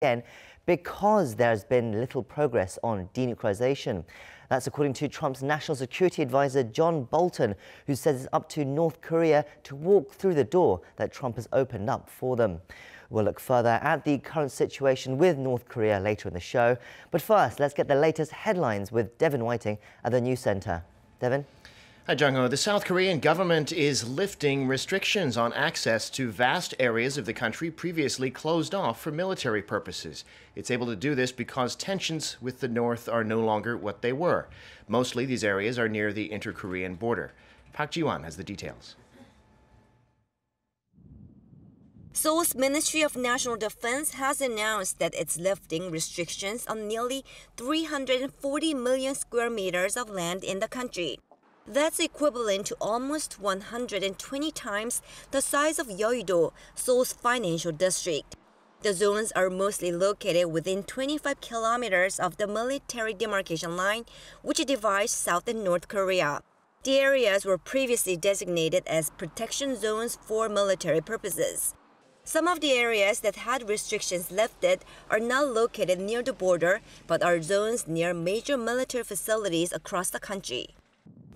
again because there's been little progress on denuclearization. That's according to Trump's national security advisor, John Bolton, who says it's up to North Korea to walk through the door that Trump has opened up for them. We'll look further at the current situation with North Korea later in the show. But first, let's get the latest headlines with Devin Whiting at the News Center. Devin? Hi, Jung-ho. The South Korean government is lifting restrictions on access to vast areas of the country previously closed off for military purposes. It's able to do this because tensions with the North are no longer what they were. Mostly these areas are near the inter-Korean border. Park Ji-won has the details. Seoul's Ministry of National Defense has announced that it's lifting restrictions on nearly 340 million square meters of land in the country. That's equivalent to almost 120 times the size of Yeouido, Seoul's financial district. The zones are mostly located within 25 kilometers of the military demarcation line, which divides South and North Korea. The areas were previously designated as protection zones for military purposes. Some of the areas that had restrictions lifted are now located near the border, but are zones near major military facilities across the country.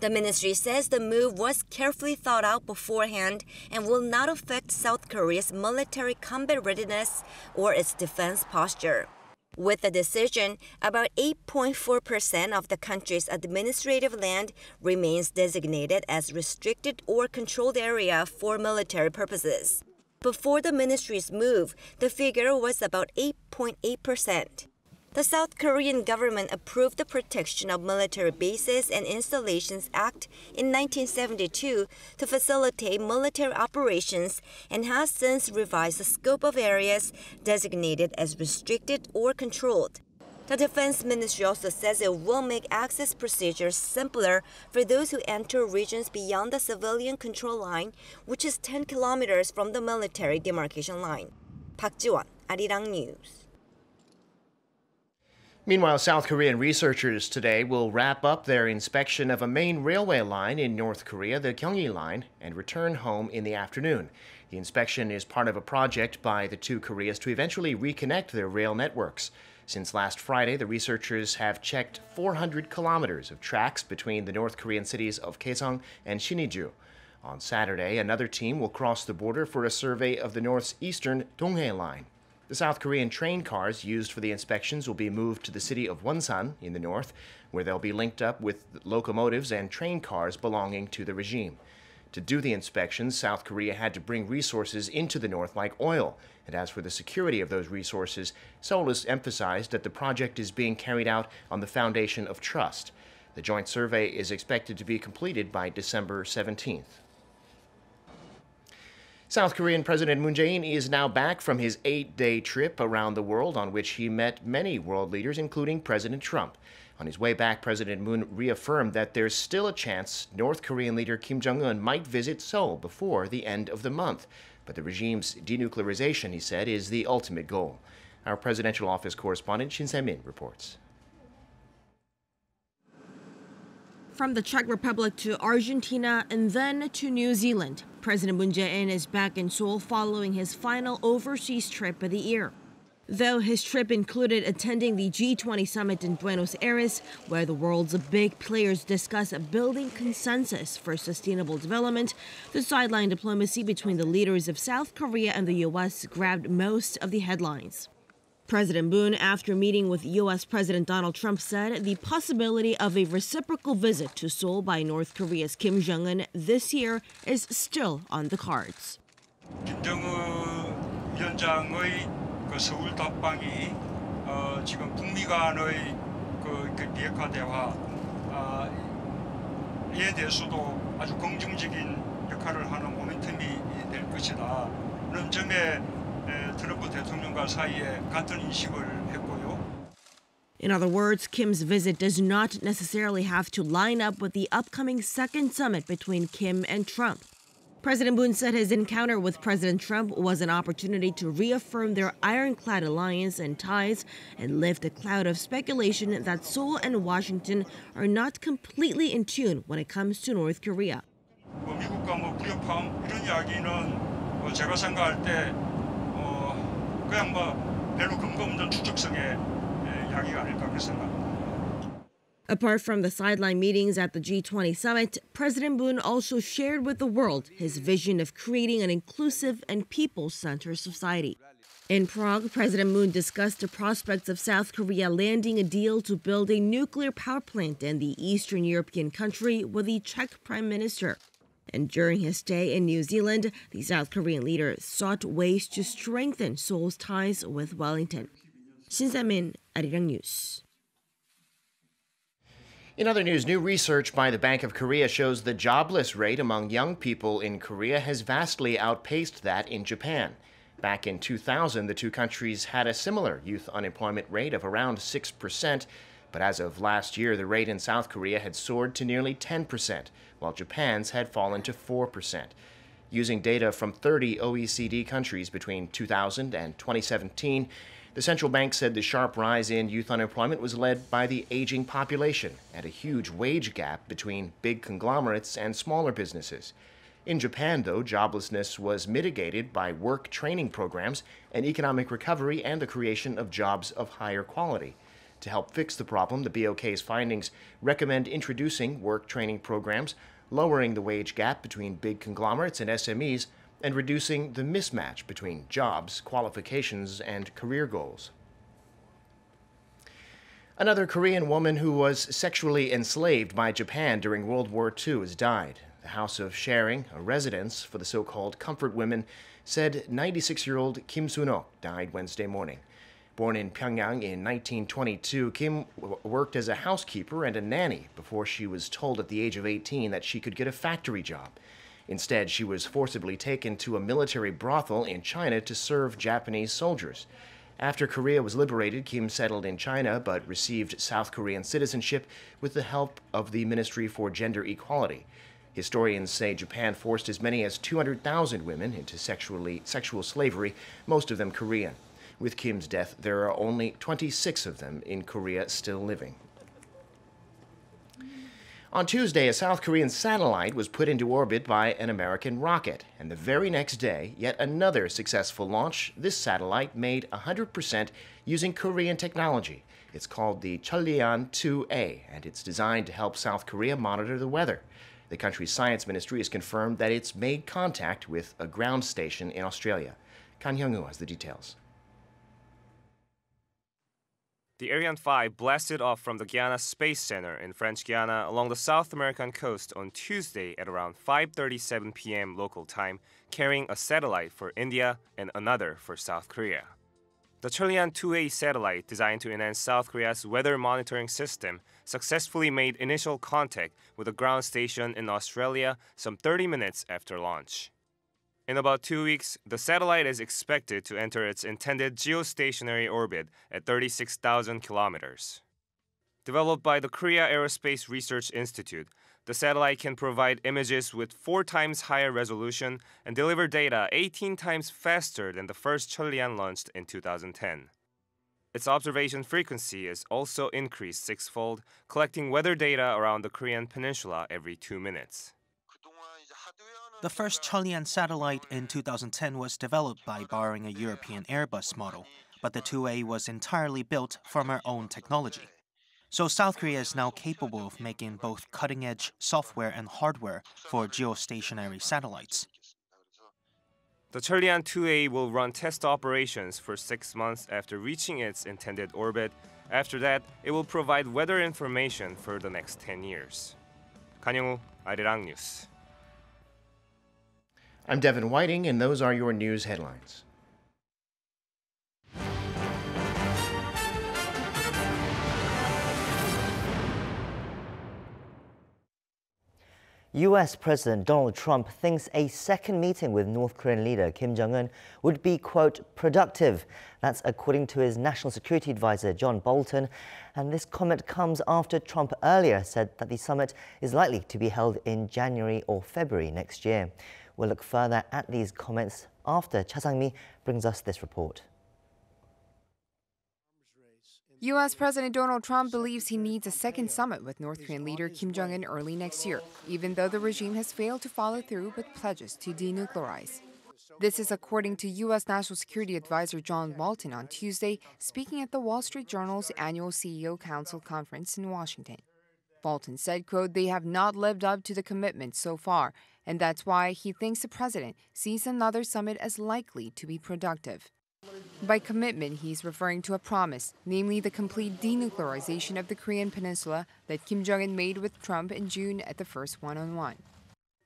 The ministry says the move was carefully thought out beforehand and will not affect South Korea's military combat readiness or its defense posture. With the decision, about 8.4% of the country's administrative land remains designated as restricted or controlled area for military purposes. Before the ministry's move, the figure was about 8.8%. The South Korean government approved the Protection of Military Bases and Installations Act in 1972 to facilitate military operations and has since revised the scope of areas designated as restricted or controlled. The Defense Ministry also says it will make access procedures simpler for those who enter regions beyond the civilian control line, which is 10 kilometers from the military demarcation line. Park Ji-won, Arirang News. Meanwhile, South Korean researchers today will wrap up their inspection of a main railway line in North Korea, the Gyeonggi Line, and return home in the afternoon. The inspection is part of a project by the two Koreas to eventually reconnect their rail networks. Since last Friday, the researchers have checked 400 kilometers of tracks between the North Korean cities of Kaesong and Siniju. On Saturday, another team will cross the border for a survey of the North's eastern Donghae Line. The South Korean train cars used for the inspections will be moved to the city of Wonsan in the north, where they'll be linked up with locomotives and train cars belonging to the regime. To do the inspections, South Korea had to bring resources into the north like oil. And as for the security of those resources, Seoul has emphasized that the project is being carried out on the foundation of trust. The joint survey is expected to be completed by December 17th. South Korean President Moon Jae-in is now back from his 8-day trip around the world on which he met many world leaders, including President Trump. On his way back, President Moon reaffirmed that there's still a chance North Korean leader Kim Jong-un might visit Seoul before the end of the month. But the regime's denuclearization, he said, is the ultimate goal. Our presidential office correspondent Shin Se-min reports. From the Czech Republic to Argentina and then to New Zealand, President Moon Jae-in is back in Seoul following his final overseas trip of the year. Though his trip included attending the G20 summit in Buenos Aires, where the world's big players discuss building consensus for sustainable development, the sideline diplomacy between the leaders of South Korea and the U.S. grabbed most of the headlines. President Moon, after meeting with U.S. President Donald Trump, said the possibility of a reciprocal visit to Seoul by North Korea's Kim Jong-un this year is still on the cards. 김정은 위원장의 그 서울 답방이 지금 북미 간의 그 비핵화 대화에 대해서도 아주 긍정적인 역할을 하는 모멘텀이 될 것이다는 점에 트럼프 대통령과 사이에 같은 인식을 했고요. In other words, Kim's visit does not necessarily have to line up with the upcoming second summit between Kim and Trump. President Moon said his encounter with President Trump was an opportunity to reaffirm their ironclad alliance and ties and lift a cloud of speculation that Seoul and Washington are not completely in tune when it comes to North Korea. 미국과 불협화음 이런 이야기는 제가 생각할 때 그냥 별로 근거 없는 추측성의 이야기가 아닐까 그렇게 생각합니다. Apart from the sideline meetings at the G20 summit, President Moon also shared with the world his vision of creating an inclusive and people-centered society. In Prague, President Moon discussed the prospects of South Korea landing a deal to build a nuclear power plant in the Eastern European country with the Czech Prime Minister. And during his stay in New Zealand, the South Korean leader sought ways to strengthen Seoul's ties with Wellington. Shin Se-min, Arirang News. In other news, new research by the Bank of Korea shows the jobless rate among young people in Korea has vastly outpaced that in Japan. Back in 2000, the two countries had a similar youth unemployment rate of around 6%, but as of last year, the rate in South Korea had soared to nearly 10%, while Japan's had fallen to 4%. Using data from 30 OECD countries between 2000 and 2017, the central bank said the sharp rise in youth unemployment was led by the aging population and a huge wage gap between big conglomerates and smaller businesses. In Japan, though, joblessness was mitigated by work training programs and economic recovery and the creation of jobs of higher quality. To help fix the problem, the BOK's findings recommend introducing work training programs, lowering the wage gap between big conglomerates and SMEs, and reducing the mismatch between jobs, qualifications, and career goals. Another Korean woman who was sexually enslaved by Japan during World War II has died. The House of Sharing, a residence for the so-called comfort women, said 96-year-old Kim Sun-ok died Wednesday morning. Born in Pyongyang in 1922, Kim worked as a housekeeper and a nanny before she was told at the age of 18 that she could get a factory job. Instead, she was forcibly taken to a military brothel in China to serve Japanese soldiers. After Korea was liberated, Kim settled in China but received South Korean citizenship with the help of the Ministry for Gender Equality. Historians say Japan forced as many as 200,000 women into sexual slavery, most of them Korean. With Kim's death, there are only 26 of them in Korea still living. On Tuesday, a South Korean satellite was put into orbit by an American rocket, and the very next day, yet another successful launch. This satellite made 100% using Korean technology. It's called the Cheolleon-2A, and it's designed to help South Korea monitor the weather. The country's science ministry has confirmed that it's made contact with a ground station in Australia. Kan Hyung-woo has the details. The Ariane 5 blasted off from the Guiana Space Center in French Guiana along the South American coast on Tuesday at around 5:37 p.m. local time, carrying a satellite for India and another for South Korea. The Cheolleon-2A satellite, designed to enhance South Korea's weather monitoring system, successfully made initial contact with a ground station in Australia some 30 minutes after launch. In about 2 weeks, the satellite is expected to enter its intended geostationary orbit at 36,000 kilometers. Developed by the Korea Aerospace Research Institute, the satellite can provide images with 4 times higher resolution and deliver data 18 times faster than the first Cheolleon launched in 2010. Its observation frequency is also increased 6-fold, collecting weather data around the Korean peninsula every 2 minutes. The first Cheolleon satellite in 2010 was developed by borrowing a European Airbus model, but the 2A was entirely built from our own technology. So South Korea is now capable of making both cutting-edge software and hardware for geostationary satellites. The Cheolleon-2A will run test operations for 6 months after reaching its intended orbit. After that, it will provide weather information for the next 10 years. Kan Hyung-woo, Arirang News. I'm Devin Whiting, and those are your news headlines. US President Donald Trump thinks a second meeting with North Korean leader Kim Jong-un would be, quote, productive. That's according to his national security advisor, John Bolton. And this comment comes after Trump earlier said that the summit is likely to be held in January or February next year. We'll look further at these comments after Cha Sang-mi brings us this report. U.S. President Donald Trump believes he needs a second summit with North Korean leader Kim Jong-un early next year, even though the regime has failed to follow through with pledges to denuclearize. This is according to U.S. National Security Advisor John Bolton on Tuesday, speaking at the Wall Street Journal's annual CEO Council conference in Washington. Bolton said, quote, "They have not lived up to the commitment so far, and that's why he thinks the president sees another summit as likely to be productive." By commitment, he's referring to a promise, namely the complete denuclearization of the Korean peninsula that Kim Jong-un made with Trump in June at the first one-on-one.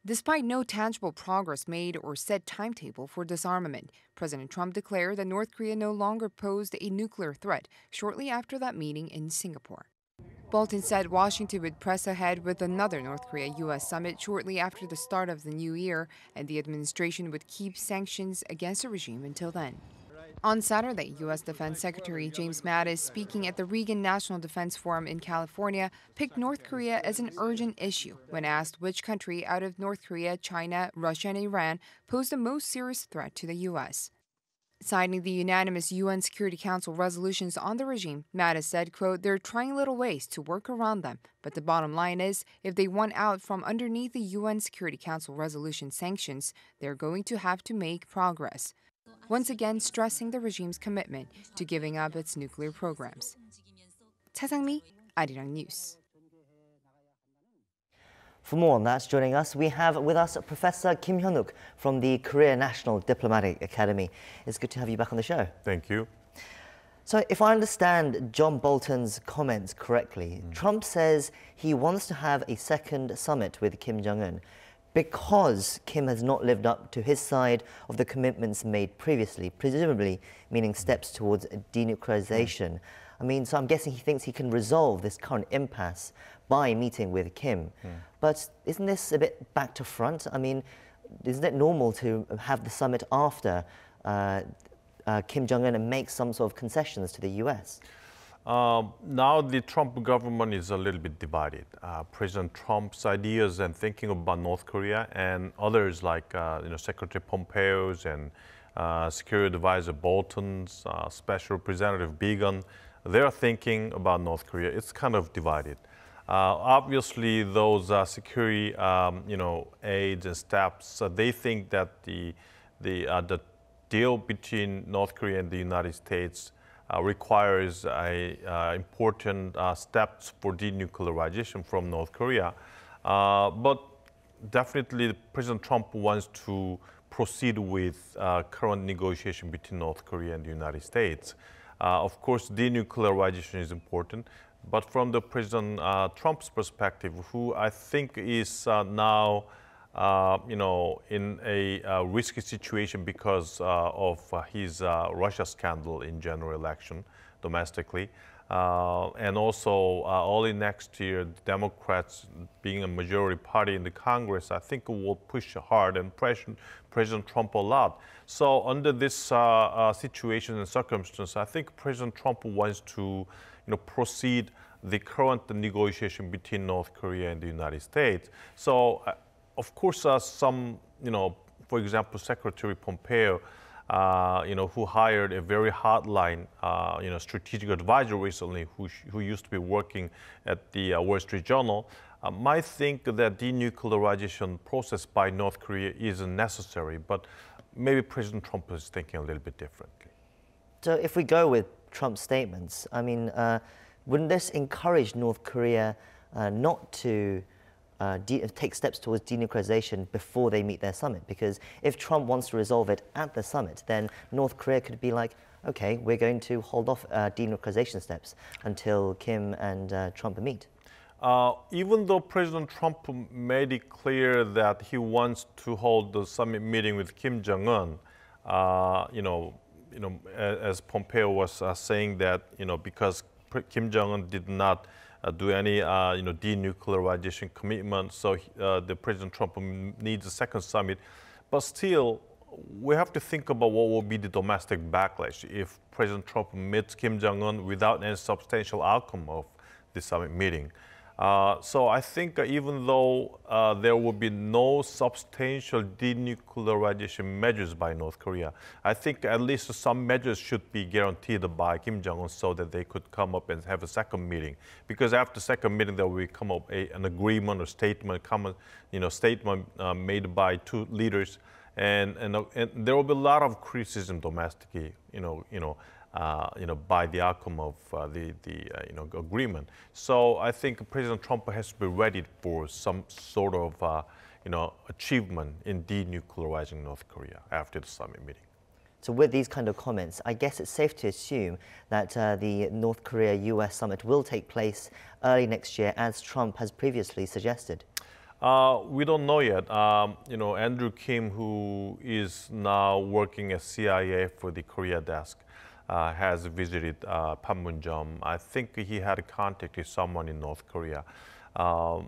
Despite no tangible progress made or set timetable for disarmament, President Trump declared that North Korea no longer posed a nuclear threat shortly after that meeting in Singapore. Bolton said Washington would press ahead with another North Korea-U.S. summit shortly after the start of the new year, and the administration would keep sanctions against the regime until then. On Saturday, U.S. Defense Secretary James Mattis, speaking at the Reagan National Defense Forum in California, picked North Korea as an urgent issue when asked which country out of North Korea, China, Russia, and Iran posed the most serious threat to the U.S. Citing the unanimous UN Security Council resolutions on the regime, Mattis said, quote, "They're trying little ways to work around them, but the bottom line is, if they want out from underneath the UN Security Council resolution sanctions, they're going to have to make progress," once again stressing the regime's commitment to giving up its nuclear programs. 차상미, Arirang News. For more on that, joining us, we have with us Professor Kim Hyun-wook from the Korea National Diplomatic Academy. It's good to have you back on the show. Thank you. So if I understand John Bolton's comments correctly, Trump says he wants to have a second summit with Kim Jong-un because Kim has not lived up to his side of the commitments made previously, presumably meaning steps towards denuclearization. I mean, so I'm guessing he thinks he can resolve this current impasse by meeting with Kim. But isn't this a bit back to front? I mean, isn't it normal to have the summit after Kim Jong-un and make some sort of concessions to the US? Now the Trump government is a little bit divided. President Trump's ideas and thinking about North Korea and others like Secretary Pompeo's and Security Advisor Bolton's, Special Representative Biegun, they're thinking about North Korea. It's kind of divided. Obviously, those security, aides and staffs, they think that the deal between North Korea and the United States requires important steps for denuclearization from North Korea. But definitely, President Trump wants to proceed with current negotiation between North Korea and the United States. Of course, denuclearization is important. But from the President Trump's perspective, who I think is now, in a risky situation because of his Russia scandal in general election domestically, and also early next year, the Democrats being a majority party in the Congress, I think will push hard and pressure President Trump a lot. So under this situation and circumstance, I think President Trump wants to proceed the current negotiation between North Korea and the United States. So, of course, some, for example, Secretary Pompeo, who hired a very hotline, strategic advisor recently, who used to be working at the Wall Street Journal, might think that denuclearization process by North Korea isn't necessary, but maybe President Trump is thinking a little bit differently. So if we go with Trump's statements, I mean, wouldn't this encourage North Korea not to take steps towards denuclearization before they meet their summit? Because if Trump wants to resolve it at the summit, then North Korea could be like, okay, we're going to hold off denuclearization steps until Kim and Trump meet. Even though President Trump made it clear that he wants to hold the summit meeting with Kim Jong-un, as Pompeo was saying that, because Kim Jong-un did not do any, denuclearization commitment, so the President Trump needs a second summit. But still, we have to think about what will be the domestic backlash if President Trump meets Kim Jong-un without any substantial outcome of the summit meeting. So I think even though there will be no substantial denuclearization measures by North Korea, I think at least some measures should be guaranteed by Kim Jong-un so that they could come up and have a second meeting. Because after second meeting, there will come up an agreement or statement, common, statement made by two leaders, and there will be a lot of criticism domestically, by the outcome of the agreement. So I think President Trump has to be ready for some sort of achievement in denuclearizing North Korea after the summit meeting. So with these kind of comments, I guess it's safe to assume that the North Korea-US summit will take place early next year, as Trump has previously suggested. We don't know yet. Andrew Kim, who is now working at CIA for the Korea desk, has visited Panmunjom. I think he had contact with someone in North Korea.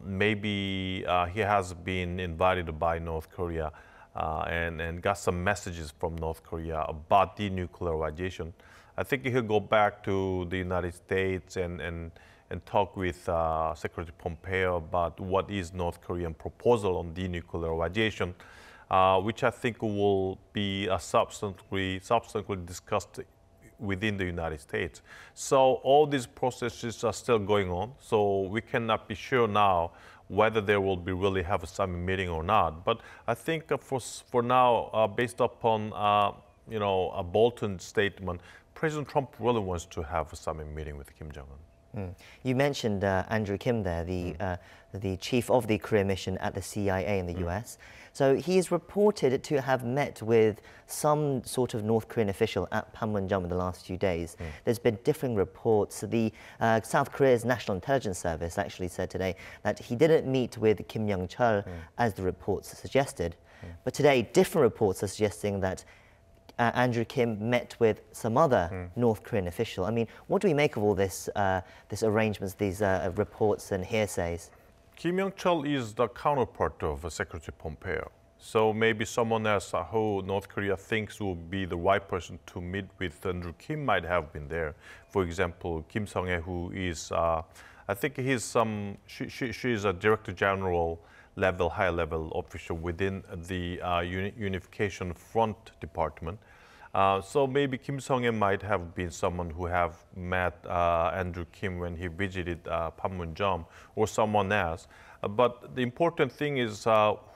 Maybe he has been invited by North Korea and got some messages from North Korea about denuclearization. I think he'll go back to the United States and talk with Secretary Pompeo about what is North Korean proposal on denuclearization, which I think will be substantially discussed within the United States. So all these processes are still going on, so we cannot be sure now whether there will be really have a summit meeting or not. But I think for now, based upon a Bolton statement, President Trump really wants to have a summit meeting with Kim Jong-un. You mentioned Andrew Kim there, the chief of the Korea mission at the CIA in the US. So he is reported to have met with some sort of North Korean official at Panmunjom in the last few days. There's been differing reports. The South Korea's National Intelligence Service actually said today that he didn't meet with Kim Young-chul as the reports suggested. But today, different reports are suggesting that Andrew Kim met with some other North Korean official. I mean, what do we make of all this arrangements, these reports and hearsays? Kim Young-chul is the counterpart of Secretary Pompeo. So maybe someone else who North Korea thinks will be the right person to meet with Andrew Kim might have been there. For example, Kim Sung-hye, who is, I think she is a Director General level, high-level official within the Unification Front Department. So maybe Kim Sung-hye might have been someone who have met Andrew Kim when he visited Panmunjom, or someone else. But the important thing is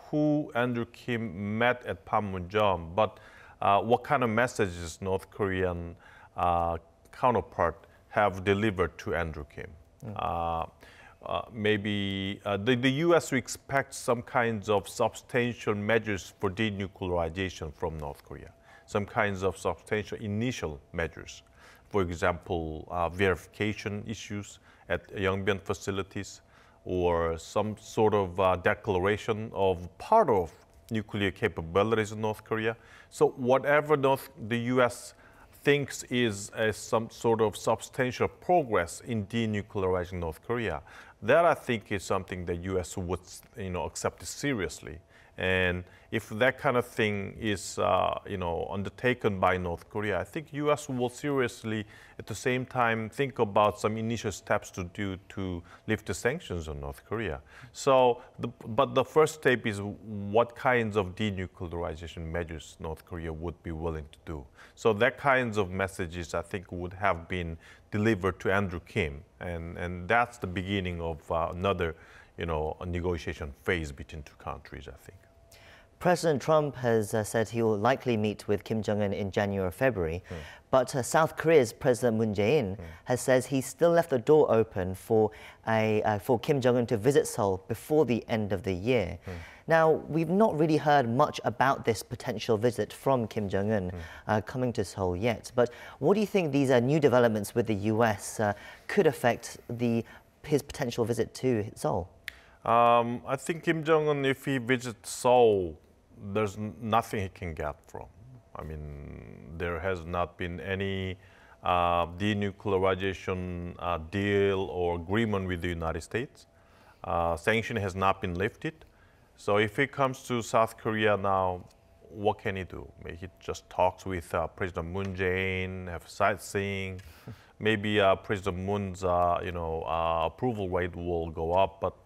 who Andrew Kim met at Panmunjom, but what kind of messages North Korean counterpart have delivered to Andrew Kim. Maybe the U.S. expects some kinds of substantial measures for denuclearization from North Korea, some kinds of substantial initial measures. For example, verification issues at Yongbyon facilities, or some sort of declaration of part of nuclear capabilities in North Korea. So whatever the U.S. thinks is some sort of substantial progress in denuclearizing North Korea, that I think is something the U.S. would accept seriously. And if that kind of thing is undertaken by North Korea, I think U.S. will seriously, at the same time, think about some initial steps to do to lift the sanctions on North Korea. So, but the first step is what kinds of denuclearization measures North Korea would be willing to do. So that kinds of messages, I think, would have been delivered to Andrew Kim, and that's the beginning of another, a negotiation phase between two countries, I think. President Trump has said he will likely meet with Kim Jong-un in January or February, but South Korea's President Moon Jae-in has said he still left the door open for Kim Jong-un to visit Seoul before the end of the year. Now, we've not really heard much about this potential visit from Kim Jong-un coming to Seoul yet, but what do you think these new developments with the US could affect his potential visit to Seoul? I think Kim Jong-un, if he visits Seoul, there's nothing he can get from. I mean, there has not been any denuclearization deal or agreement with the United States. Sanction has not been lifted. So if he comes to South Korea now, what can he do? Maybe he just talks with President Moon Jae-in, have sightseeing. Maybe President Moon's approval rate will go up, but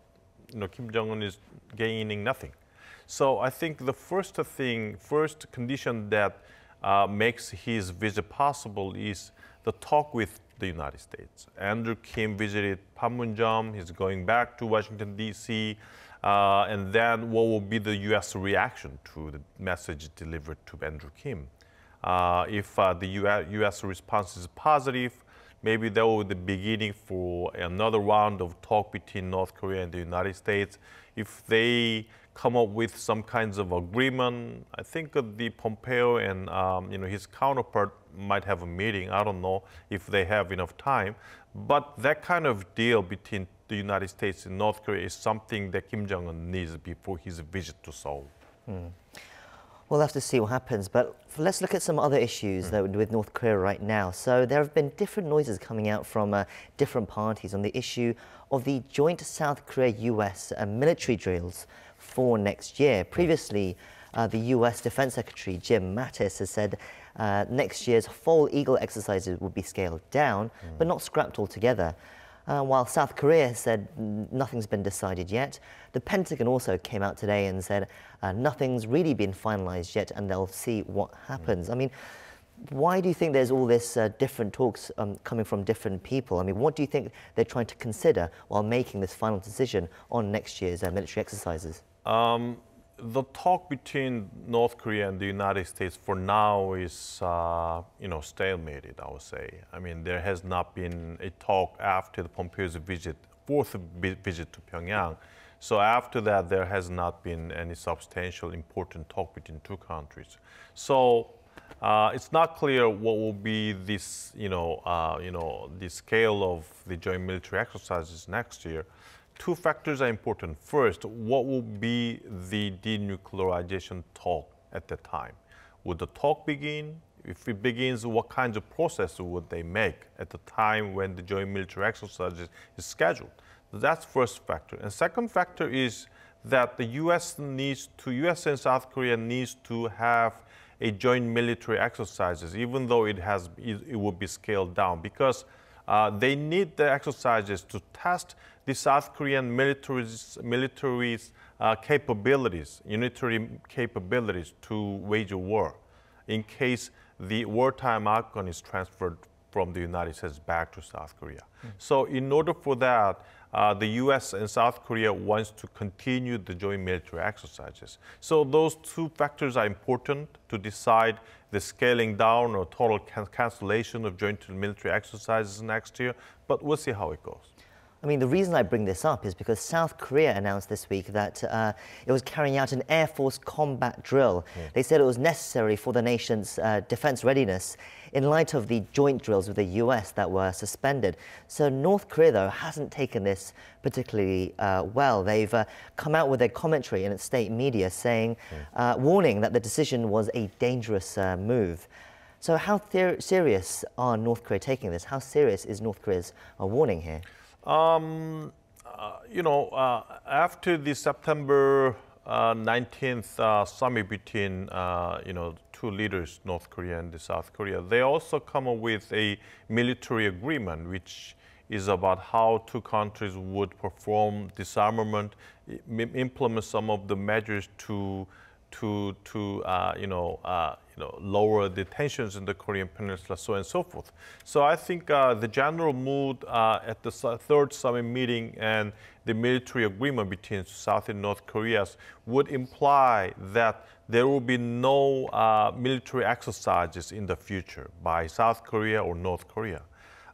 Kim Jong-un is gaining nothing. So I think the first condition that makes his visit possible is the talk with the United States. Andrew Kim visited Panmunjom. He's going back to Washington, D.C. And then what will be the U.S. reaction to the message delivered to Andrew Kim? If the U.S. response is positive, maybe that will be the beginning for another round of talk between North Korea and the United States. If they come up with some kinds of agreement, I think the Pompeo and his counterpart might have a meeting. I don't know if they have enough time. But that kind of deal between the United States and North Korea is something that Kim Jong-un needs before his visit to Seoul. We'll have to see what happens, but let's look at some other issues with North Korea right now. So there have been different noises coming out from different parties on the issue of the joint South Korea-US military drills for next year. Previously, the US Defense Secretary Jim Mattis has said next year's Fall Eagle exercises would be scaled down, but not scrapped altogether. While South Korea said nothing's been decided yet, the Pentagon also came out today and said nothing's really been finalized yet and they'll see what happens. I mean, why do you think there's all this different talks coming from different people? I mean, what do you think they're trying to consider while making this final decision on next year's military exercises? The talk between North Korea and the United States for now is, stalemated, I would say. I mean, there has not been a talk after the Pompeo's fourth visit to Pyongyang. So after that, there has not been any substantial, important talk between two countries. So it's not clear what will be this, the scale of the joint military exercises next year. Two factors are important. First, what will be the denuclearization talk at the time? Would the talk begin? If it begins, what kinds of process would they make at the time when the joint military exercise is scheduled? That's first factor. And second factor is that the U.S. and South Korea needs to have a joint military exercises, even though it would be scaled down, because they need the exercises to test the South Korean military's capabilities, unitary capabilities to wage a war, in case the wartime outcome is transferred from the United States back to South Korea. So in order for that, the U.S. and South Korea wants to continue the joint military exercises. So those two factors are important to decide the scaling down or total cancellation of joint military exercises next year, but we'll see how it goes. I mean, the reason I bring this up is because South Korea announced this week that it was carrying out an Air Force combat drill. They said it was necessary for the nation's defense readiness in light of the joint drills with the US that were suspended. So North Korea, though, hasn't taken this particularly well. They've come out with a commentary in its state media saying, warning that the decision was a dangerous move. So how serious are North Korea taking this? How serious is North Korea's warning here? After the September 19th summit between, two leaders, North Korea and South Korea, they also come up with a military agreement, which is about how two countries would perform disarmament, implement some of the measures to lower the tensions in the Korean Peninsula, so on and so forth. So I think the general mood at the third summit meeting and the military agreement between South and North Korea would imply that there will be no military exercises in the future by South Korea or North Korea.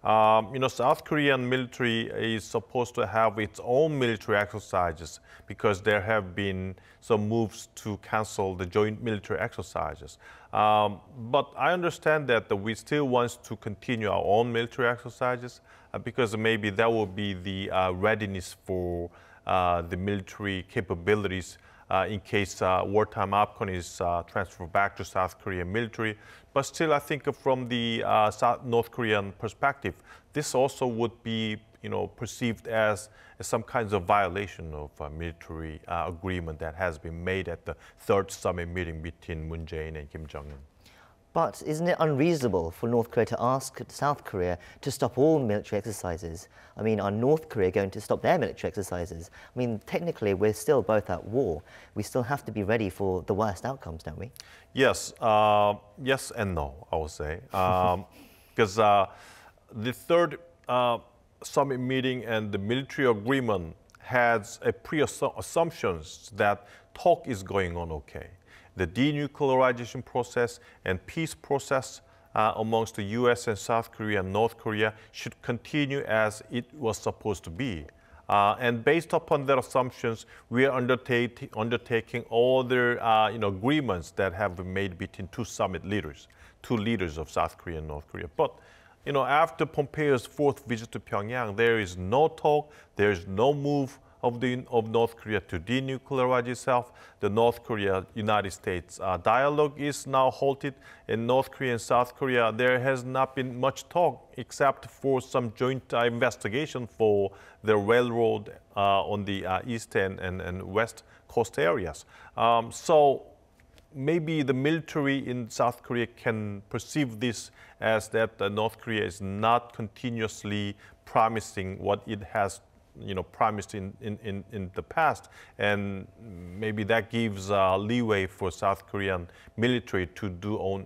South Korean military is supposed to have its own military exercises because there have been some moves to cancel the joint military exercises. But I understand that we still want to continue our own military exercises because maybe that will be the readiness for the military capabilities in case wartime outcome is transferred back to South Korean military. But still, I think from the North Korean perspective, this also would be, perceived as some kinds of violation of military agreement that has been made at the third summit meeting between Moon Jae-in and Kim Jong-un. But isn't it unreasonable for North Korea to ask South Korea to stop all military exercises? I mean, are North Korea going to stop their military exercises? I mean, technically, we're still both at war. We still have to be ready for the worst outcomes, don't we? Yes, yes and no, I would say. Because the third summit meeting and the military agreement has a pre-assumptions that talk is going on okay. The denuclearization process and peace process amongst the U.S. and South Korea and North Korea should continue as it was supposed to be. And based upon their assumptions, we are undertaking all the agreements that have been made between two leaders of South Korea and North Korea. But after Pompeo's fourth visit to Pyongyang, there is no talk, there is no move of North Korea to denuclearize itself. The North Korea-United States dialogue is now halted. In North Korea and South Korea, there has not been much talk except for some joint investigation for the railroad on the east and west coast areas. So maybe the military in South Korea can perceive this as that North Korea is not continuously promising what it has promised in the past, and maybe that gives leeway for South Korean military to do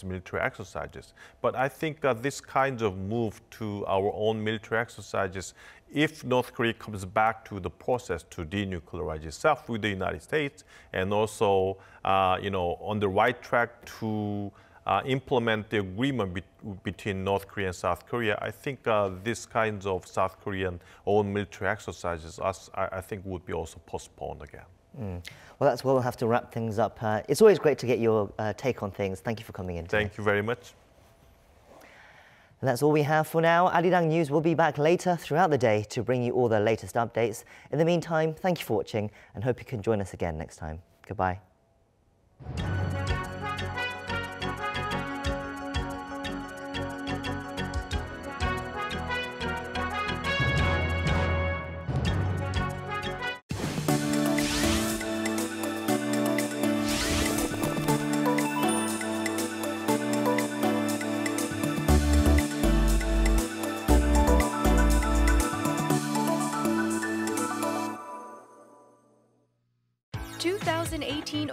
military exercises. But I think this kind of move to our own military exercises, if North Korea comes back to the process to denuclearize itself with the United States, and also on the right track to implement the agreement between North Korea and South Korea, I think this kinds of South Korean own military exercises, I think, would be also postponed again. Well, that's where we'll have to wrap things up. It's always great to get your take on things. Thank you for coming in today. Thank you very much. And that's all we have for now. Arirang News will be back later throughout the day to bring you all the latest updates. In the meantime, thank you for watching and hope you can join us again next time. Goodbye.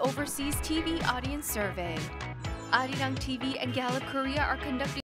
Overseas TV Audience Survey. Arirang TV and Gallup Korea are conducting